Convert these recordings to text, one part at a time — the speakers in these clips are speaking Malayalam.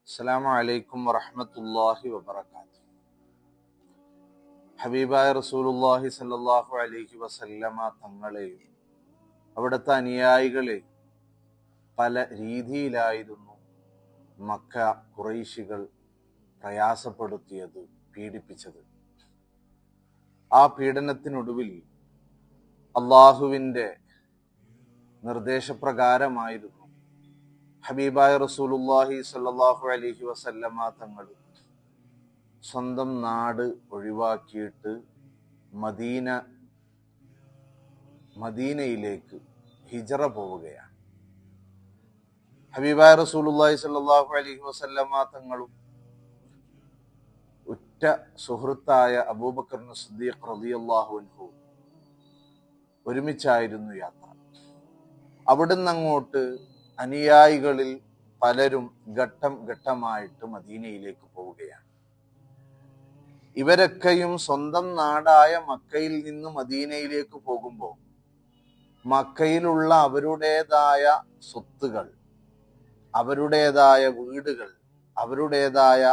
അസ്സലാമു അലൈക്കും വറഹ്മത്തുള്ളാഹി വബറകാതുഹു. ഹബീബായ റസൂലുള്ളാഹി സ്വല്ലല്ലാഹു അലൈഹി വസല്ലമ തങ്ങളെയും അവിടുത്തെ അനുയായികളെയും പല രീതിയിലായിരുന്നു മക്ക ഖുറൈശികൾ പ്രയാസപ്പെടുത്തിയത്, പീഡിപ്പിച്ചത്. ആ പീഡനത്തിനൊടുവിൽ അള്ളാഹുവിൻ്റെ നിർദ്ദേശപ്രകാരമായിരുന്നു ഹബീബായ റസൂലുള്ളാഹി സ്വല്ലല്ലാഹു അലൈഹി വസല്ലമ തങ്ങൾ സ്വന്തം നാട് ഒഴിവാക്കിയിട്ട് മദീനയിലേക്ക് ഹിജറ പോവുകയാണ്. ഹബീബായ റസൂലുള്ളാഹി സ്വല്ലല്ലാഹു അലൈഹി വസല്ലമ തങ്ങളും ഉറ്റ സുഹൃത്തായ അബൂബക്കർ സിദ്ദീഖ് റളിയല്ലാഹു അൻഹു ഒരുമിച്ചായിരുന്നു യാത്ര. അവിടുന്ന് അങ്ങോട്ട് അനുയായികളിൽ പലരും ഘട്ടം ഘട്ടമായിട്ട് മദീനയിലേക്ക് പോവുകയാണ്. ഇവരൊക്കെയും സ്വന്തം നാടായ മക്കയിൽ നിന്ന് മദീനയിലേക്ക് പോകുമ്പോൾ മക്കയിലുള്ള അവരുടേതായ സ്വത്തുകൾ, അവരുടേതായ വീടുകൾ, അവരുടേതായ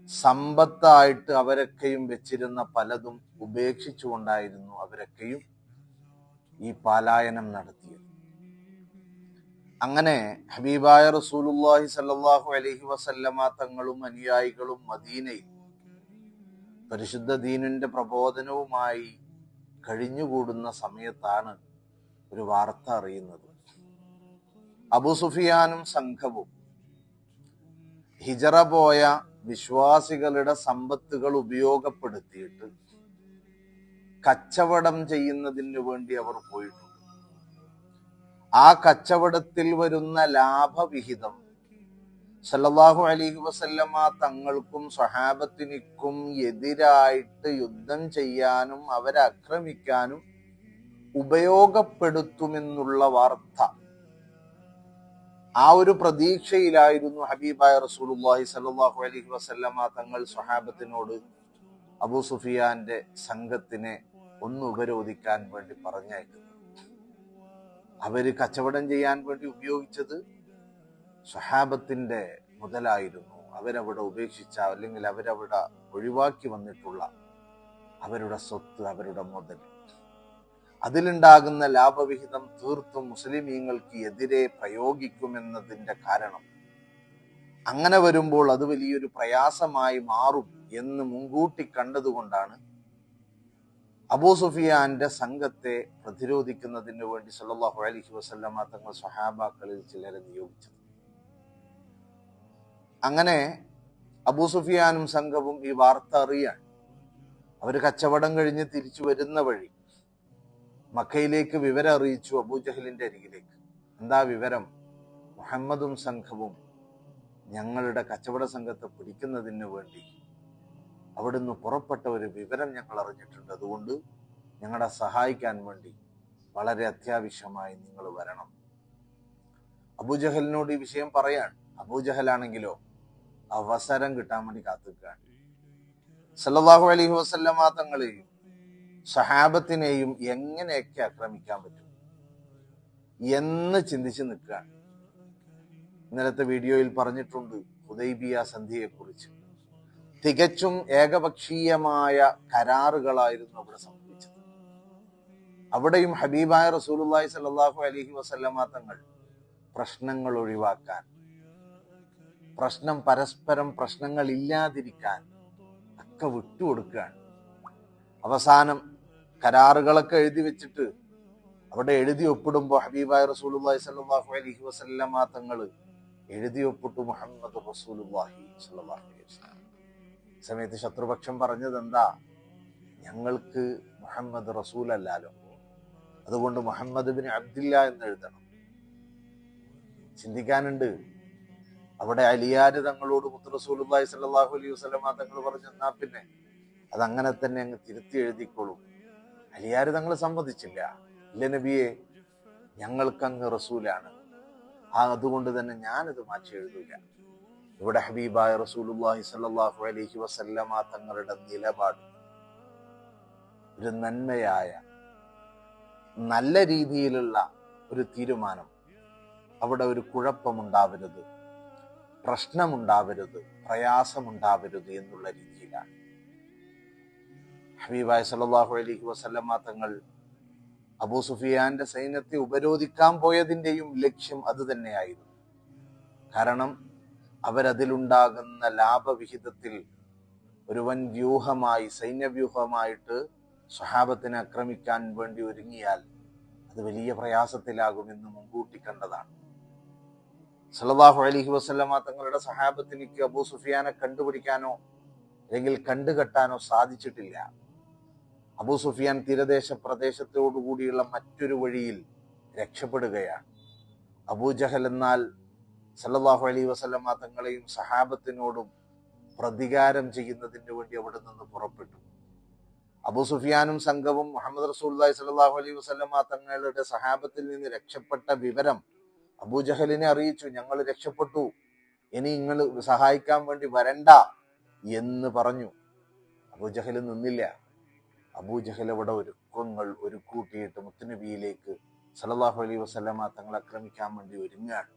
സമ്പത്തായിട്ട് അവരൊക്കെയും വെച്ചിരുന്ന പലതും ഉപേക്ഷിച്ചുകൊണ്ടായിരുന്നു അവരൊക്കെയും ഈ പലായനം നടത്തിയത്. അങ്ങനെ ഹബീബായ റസൂലുള്ളാഹി സ്വല്ലല്ലാഹു അലൈഹി വസല്ലമ തങ്ങളും അനുയായികളും മദീനയിൽ പരിശുദ്ധ ദീനിന്റെ പ്രബോധനവുമായി കഴിഞ്ഞുകൂടുന്ന സമയത്താണ് ഒരു വാർത്ത അറിയുന്നത്. അബൂ സുഫിയാനും സംഘവും ഹിജറ പോയ വിശ്വാസികളുടെ സമ്പത്തുകൾ ഉപയോഗപ്പെടുത്തിയിട്ട് കച്ചവടം ചെയ്യുന്നതിന് വേണ്ടി അവർ പോയിട്ടുണ്ട്. ആ കച്ചവടത്തിൽ വരുന്ന ലാഭവിഹിതം സല്ലല്ലാഹു അലൈഹി വസല്ലമ തങ്ങൾക്കും സ്വഹാബത്തിനും എതിരായിട്ട് യുദ്ധം ചെയ്യാനും അവരെ ആക്രമിക്കാനും ഉപയോഗപ്പെടുത്തുമെന്നുള്ള വാർത്ത, ആ ഒരു പ്രതീക്ഷയിലായിരുന്നു ഹബീബായ റസൂലുള്ളാഹി സ്വല്ലല്ലാഹു അലൈഹി വസല്ലമ തങ്ങൾ സ്വഹാബത്തിനോട് അബൂ സുഫിയാന്റെ സംഘത്തിനെ ഒന്ന് ഉപരോധിക്കാൻ വേണ്ടി പറഞ്ഞയക്കുന്നത്. അവര് കച്ചവടം ചെയ്യാൻ വേണ്ടി ഉപയോഗിച്ചത് സ്വഹാബത്തിന്റെ മുതലായിരുന്നു. അവരവിടെ ഉപേക്ഷിച്ച, അല്ലെങ്കിൽ അവരവിടെ ഒഴിവാക്കി വന്നിട്ടുള്ള അവരുടെ സ്വത്ത്, അവരുടെ മുതൽ, അതിലുണ്ടാകുന്ന ലാഭവിഹിതം തീർത്തും മുസ്ലിമീങ്ങൾക്ക് എതിരെ പ്രയോഗിക്കുമെന്നതിന്റെ കാരണം, അങ്ങനെ വരുമ്പോൾ അത് വലിയൊരു പ്രയാസമായി മാറും എന്ന് മുൻകൂട്ടി കണ്ടതുകൊണ്ടാണ് അബൂ സുഫിയാന്റെ സംഘത്തെ പ്രതിരോധിക്കുന്നതിന് വേണ്ടി സല്ലല്ലാഹു അലൈഹി വസല്ലമ തങ്ങൾ സ്വഹാബാക്കളിൽ ചിലരെ നിയോഗിച്ചത്. അങ്ങനെ അബൂ സുഫിയാനും സംഘവും ഈ വാർത്ത അറിയാൻ അവര് കച്ചവടം കഴിഞ്ഞ് തിരിച്ചു വരുന്ന വഴി മക്കയിലേക്ക് വിവരം അറിയിച്ചു അബൂജഹലിന്റെ അരികിലേക്ക്. എന്താ വിവരം? മുഹമ്മദും സംഘവും ഞങ്ങളുടെ കച്ചവട സംഘത്തെ പിടിക്കുന്നതിന് വേണ്ടി അവിടുന്ന് പുറപ്പെട്ട ഒരു വിവരം ഞങ്ങൾ അറിഞ്ഞിട്ടുണ്ട്. അതുകൊണ്ട് ഞങ്ങളെ സഹായിക്കാൻ വേണ്ടി വളരെ അത്യാവശ്യമായി നിങ്ങൾ വരണം. അബൂജഹലിനോട് ഈ വിഷയം പറയാൻ, അബൂജഹലാണെങ്കിലോ അവസരം കിട്ടാൻ വേണ്ടി കാത്തുകയാണ്. സല്ലല്ലാഹു അലൈഹി വസല്ലമ തങ്ങളെയും സഹാബത്തിനെയും എങ്ങനെയൊക്കെ ആക്രമിക്കാൻ പറ്റും എന്ന് ചിന്തിച്ച് നിൽക്കുകയാണ്. ഇന്നലത്തെ വീഡിയോയിൽ പറഞ്ഞിട്ടുണ്ട് ഹുദൈബിയ സന്ധിയെക്കുറിച്ച്. തികച്ചും ഏകപക്ഷീയമായ കരാറുകളായിരുന്നു അവിടെ സംഭവിച്ചത്. അവിടെയും ഹബീബായ റസൂലുള്ളാഹി സ്വല്ലല്ലാഹു അലൈഹി വസല്ലമ തങ്ങൾ പ്രശ്നങ്ങൾ ഒഴിവാക്കാൻ, പരസ്പരം പ്രശ്നങ്ങൾ ഇല്ലാതിരിക്കാൻ ഒക്കെ വിട്ടുകൊടുക്കുകയാണ്. അവസാനം കരാറുകളൊക്കെ എഴുതി വെച്ചിട്ട് അവിടെ എഴുതി ഒപ്പിടുമ്പോൾ ഹബീബായ റസൂലുള്ളാഹി സ്വല്ലല്ലാഹു അലൈഹി വസല്ലമ തങ്ങൾ എഴുതി ഒപ്പിട്ടു മുഹമ്മദ് റസൂലുള്ളാഹി സ്വല്ലല്ലാഹു അലൈഹി വസല്ലം. സമയത്ത് ശത്രുപക്ഷം പറഞ്ഞത് എന്താ? ഞങ്ങൾക്ക് മുഹമ്മദ് റസൂൽ അല്ലാലോ, അതുകൊണ്ട് മുഹമ്മദ് ബിൻ അബ്ദില്ല എന്ന് എഴുതണം. ചിന്തിക്കാനുണ്ട്. അവിടെ അലിയാര് തങ്ങളോട് മുത്ത് റസൂലുള്ളാഹി സ്വല്ലല്ലാഹു അലൈഹി വസല്ലമ തങ്ങൾ പറഞ്ഞു, എന്നാ പിന്നെ അതങ്ങനെ തന്നെ അങ്ങ് തിരുത്തി എഴുതിക്കോളൂ. അലിയാര് തങ്ങൾ സമ്മതിച്ചില്ല. ഇല്ല നബിയെ, ഞങ്ങൾക്കങ്ങ് റസൂലാണ്, അതുകൊണ്ട് തന്നെ ഞാനത് മാറ്റി എഴുതൂല. ഇവിടെ ഹബീബായ റസൂലുള്ളാഹി സ്വല്ലല്ലാഹു അലൈഹി വസല്ലമ തങ്ങളുടെ നിലപാട് ഒരു നന്മയായ, നല്ല രീതിയിലുള്ള ഒരു തീരുമാനം, അവിടെ ഒരു കുഴപ്പമുണ്ടാവരുത്, പ്രശ്നമുണ്ടാവരുത്, പ്രയാസമുണ്ടാവരുത് എന്നുള്ള രീതിയിലാണ്. ഹബീബായ സല്ലല്ലാഹു അലൈഹി വസല്ലമ തങ്ങൾ അബൂ സുഫിയാന്റെ സൈന്യത്തെ ഉപരോധിക്കാൻ പോയതിന്റെയും ലക്ഷ്യം അത് തന്നെയായിരുന്നു. കാരണം അവരതിലുണ്ടാകുന്ന ലാഭവിഹിതത്തിൽ ഒരു വൻ വ്യൂഹമായി, സൈന്യവ്യൂഹമായിട്ട് സ്വഹാബത്തിനെ ആക്രമിക്കാൻ വേണ്ടി ഒരുങ്ങിയാൽ അത് വലിയ പ്രയാസത്തിലാകുമെന്ന് മുൻകൂട്ടി കണ്ടതാണ്. സല്ലല്ലാഹു അലൈഹി വസല്ലമ തങ്ങളുടെ സ്വഹാബത്തിനിക്ക് അബൂ സുഫിയാനെ കണ്ടുപിടിക്കാനോ അല്ലെങ്കിൽ കണ്ടുകെട്ടാനോ സാധിച്ചിട്ടില്ല. അബൂ സുഫിയാൻ തീരദേശ പ്രദേശത്തോടുകൂടിയുള്ള മറ്റൊരു വഴിയിൽ രക്ഷപ്പെടുകയാണ്. അബൂജഹൽ എന്നാൽ സല്ലല്ലാഹു അലൈഹി വസല്ലമ തങ്ങളെയും സഹാബത്തിനോടും പ്രതികാരം ചെയ്യുന്നതിന് വേണ്ടി അവിടെ നിന്ന് പുറപ്പെട്ടു. അബൂ സുഫിയാനും സംഘവും മുഹമ്മദ് റസൂലുള്ളാഹി സ്വല്ലല്ലാഹു അലൈഹി വസല്ലമ തങ്ങളുടെ സഹാബത്തിൽ നിന്ന് രക്ഷപ്പെട്ട വിവരം അബൂജഹലിനെ അറിയിച്ചു. ഞങ്ങൾ രക്ഷപ്പെട്ടു, ഇനി നിങ്ങൾ സഹായിക്കാൻ വേണ്ടി വരണ്ട എന്ന് പറഞ്ഞു. അബൂജഹൽ നിന്നില്ല. അബൂജഹൽ അവിടെ ഒരുക്കങ്ങൾ ഒരുക്കൂട്ടിയിട്ട് മുത്തുനബിയിലേക്ക് സല്ലല്ലാഹു അലൈഹി വസല്ലമ തങ്ങളെ ആക്രമിക്കാൻ വേണ്ടി ഒരുങ്ങാണ്.